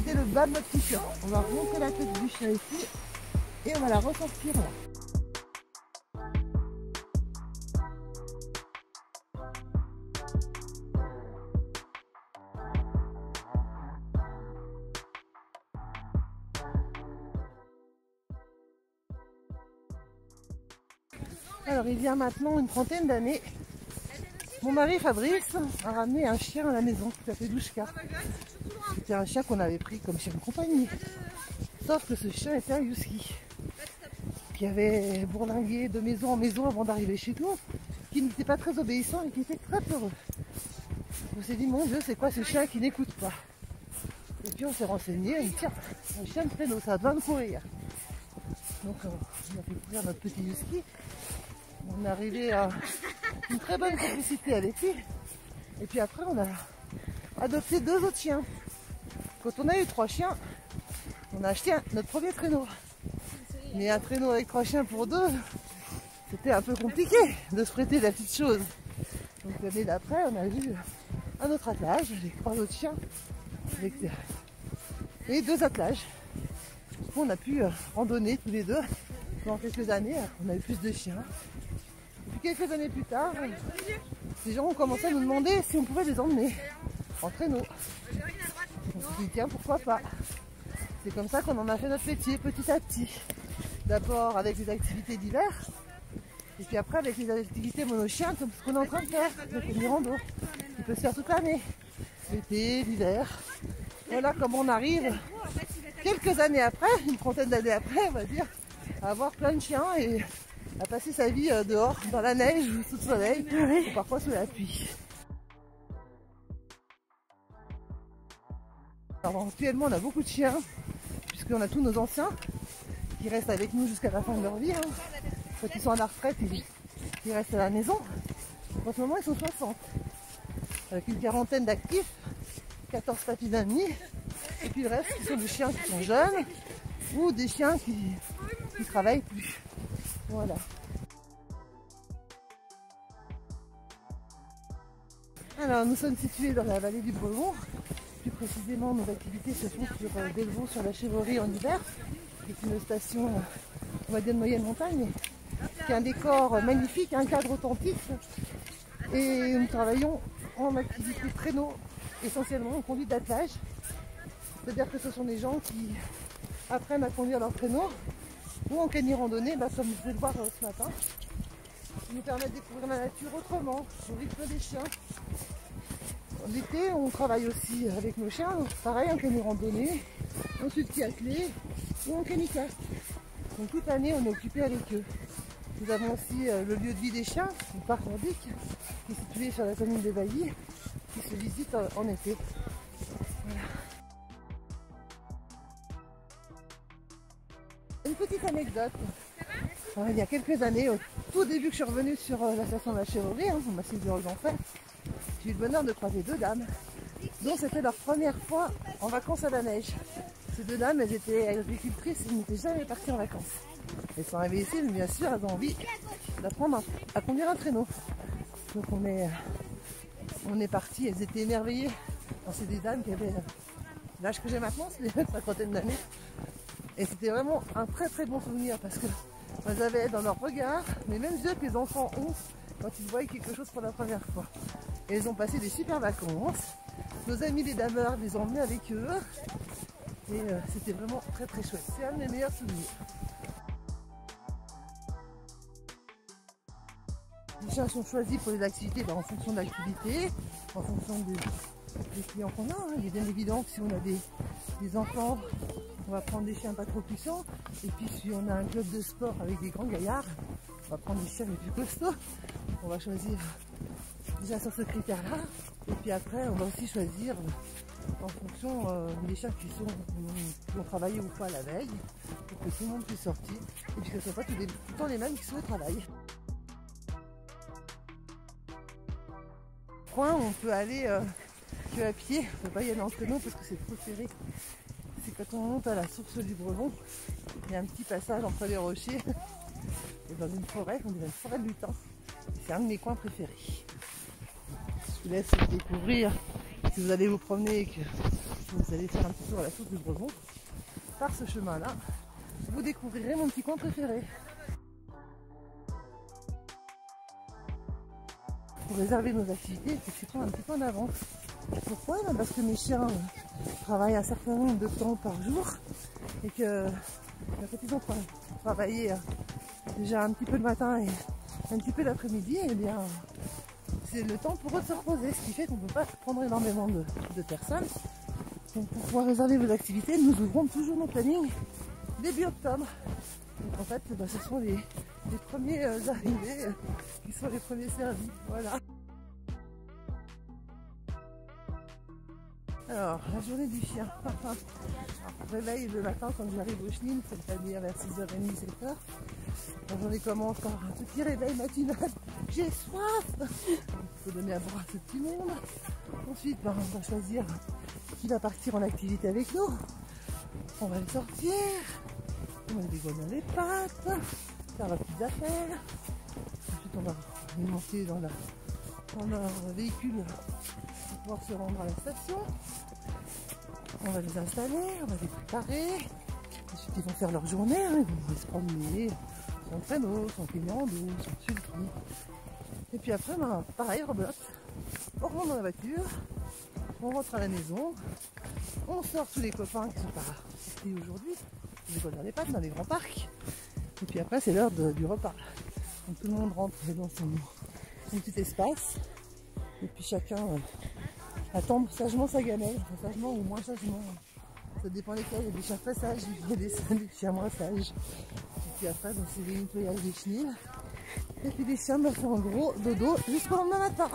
c'était le bas de notre t-shirt. On va remonter la tête du chien ici et on va la ressortir là. Alors il y a maintenant une trentaine d'années, mon mari Fabrice a ramené un chien à la maison qui s'appelait Douchka. C'était un chien qu'on avait pris comme chien de compagnie. Sauf que ce chien était un husky qui avait bourlingué de maison en maison avant d'arriver chez nous, qui n'était pas très obéissant et qui était très peureux. On s'est dit, mon Dieu, c'est quoi ce chien qui n'écoute pas? Et puis on s'est renseigné, on dit, tiens, un chien de traîneau, ça a besoin de courir. Donc on a fait courir notre petit husky. On est arrivé à une très bonne complicité avec lui. Et puis après, on a adopté 2 autres chiens. Quand on a eu 3 chiens, on a acheté notre premier traîneau. Mais un traîneau avec 3 chiens pour 2, c'était un peu compliqué de se prêter la petite chose. Donc l'année d'après, on a eu un autre attelage, avec 3 autres chiens. Et 2 attelages. On a pu randonner tous les 2 pendant quelques années. On a eu plus de chiens. Et puis quelques années plus tard, les gens ont commencé à nous demander si on pouvait les emmener en traîneau. On s'est dit tiens, pourquoi pas. C'est comme ça qu'on en a fait notre métier petit à petit. D'abord avec les activités d'hiver, et puis après avec les activités monochiens comme ce qu'on est en train de faire, le mi-rando, qui peut se faire toute l'année, l'été, l'hiver. Voilà comment on arrive quelques années après, une trentaine d'années après on va dire, à avoir plein de chiens et à passer sa vie dehors, dans la neige ou sous le soleil, ou parfois sous la pluie. Alors actuellement on a beaucoup de chiens, puisqu'on a tous nos anciens qui restent avec nous jusqu'à la fin de leur vie. Quand ils sont à la retraite, ils restent à la maison. En ce moment ils sont 60, avec une quarantaine d'actifs, 14 papis d'amis, et puis le reste qui sont des chiens qui sont jeunes, ou des chiens qui travaillent plus. Voilà. Alors nous sommes situés dans la vallée du Brevon. Plus précisément, nos activités se font sur Delvaux, sur la Chèvrerie en hiver, qui est une station, on va dire de moyenne montagne, qui a un décor magnifique, un cadre authentique. Et nous travaillons en activité traîneau, essentiellement en conduite d'attelage. C'est-à-dire que ce sont des gens qui apprennent à conduire leur traîneau ou en cani randonnée, comme vous pouvez le voir ce matin. Ils nous permettent de découvrir la nature autrement, au rythme des chiens. L'été, on travaille aussi avec nos chiens, pareil en cani randonnée, en ski attelé ou en canicas. Donc toute l'année, on est occupé avec eux. Nous avons aussi le lieu de vie des chiens, le parc nordique, qui est situé sur la commune des Baillis, qui se visite en été. Voilà. Une petite anecdote. Il y a quelques années, au tout début que je suis revenue sur la station de la Chèvrerie, au massif du Roc-d'Enfer, j'ai eu le bonheur de croiser 2 dames, dont c'était leur première fois en vacances à la neige. Ces 2 dames, elles étaient agricultrices, elles n'étaient jamais parties en vacances. Elles sont arrivées ici, mais bien sûr, elles ont envie d'apprendre à conduire un traîneau. Donc on est partis, elles étaient émerveillées. C'est des dames qui avaient l'âge que j'ai maintenant, c'est une cinquantaine d'années. Et c'était vraiment un très très bon souvenir parce que elles avaient dans leur regard les mêmes yeux que les enfants ont quand ils voient quelque chose pour la première fois. Et elles ont passé des super vacances. Nos amis les dameurs les ont emmenés avec eux. Et c'était vraiment très très chouette. C'est un de mes meilleurs souvenirs. Les chiens sont choisis pour les activités en fonction de l'activité, en fonction des clients qu'on a. Il est bien évident que si on a des enfants, on va prendre des chiens pas trop puissants. Et puis si on a un club de sport avec des grands gaillards, on va prendre des chiens les plus costauds. On va choisir déjà sur ce critère-là. Et puis après, on va aussi choisir en fonction des chiens qui ont travaillé ou pas la veille, pour que tout le monde puisse sortir. Et puis que ce ne soit pas tout le temps les mêmes qui sont au travail. On peut aller que à pied, on ne peut pas y aller en traîneau parce que c'est trop serré. C'est quand on monte à la source du Brevon, il y a un petit passage entre les rochers et dans une forêt, on dirait une forêt de lutins. C'est un de mes coins préférés. Je vous laisse découvrir si vous allez vous promener et que vous allez faire un petit tour à la source du Breton, par ce chemin-là, vous découvrirez mon petit coin préféré. Pour réserver nos activités, il faut s'y prendre un petit peu en avance. Pourquoi? Parce que mes chiens travaillent un certain nombre de temps par jour et que quand ils ont travaillé déjà un petit peu le matin et un petit peu l'après-midi, eh bien c'est le temps pour eux de se reposer, ce qui fait qu'on ne peut pas prendre énormément de personnes. Donc pour pouvoir réserver vos activités, nous ouvrons toujours nos plannings début octobre. Donc en fait, ce sont les premiers arrivés qui sont les premiers servis. Voilà. Alors, la journée du chien. Réveil le matin quand j'arrive au chenil, c'est-à-dire vers 6h30, 7h. La journée commence par un petit réveil matinal. J'ai soif! Il faut donner à boire à ce petit monde. Ensuite, on va choisir qui va partir en activité avec nous. On va le sortir. On va le dégoûter les pattes. Faire la petite affaire. Ensuite, on va les monter dans leur véhicule pour pouvoir se rendre à la station. On va les installer, on va les préparer. Ensuite, ils vont faire leur journée, hein. Ils vont se promener son traîneau, son client d'eau, son sulky. Et puis après, pareil, rebelote. On remonte dans la voiture, on rentre à la maison, on sort tous les copains qui sont pas sortis aujourd'hui, on décolle dans les pattes, dans les grands parcs. Et puis après, c'est l'heure du repas. Donc tout le monde rentre dans son petit espace. Et puis chacun attend sagement sa gamelle, enfin, sagement ou moins sagement. Ça dépend lesquels. Il y a des chiens très sages, il y a des chiens moins sages. Et puis après, c'est les nettoyages des chenilles. Et puis les chiens font en gros dodo jusqu'au lendemain matin.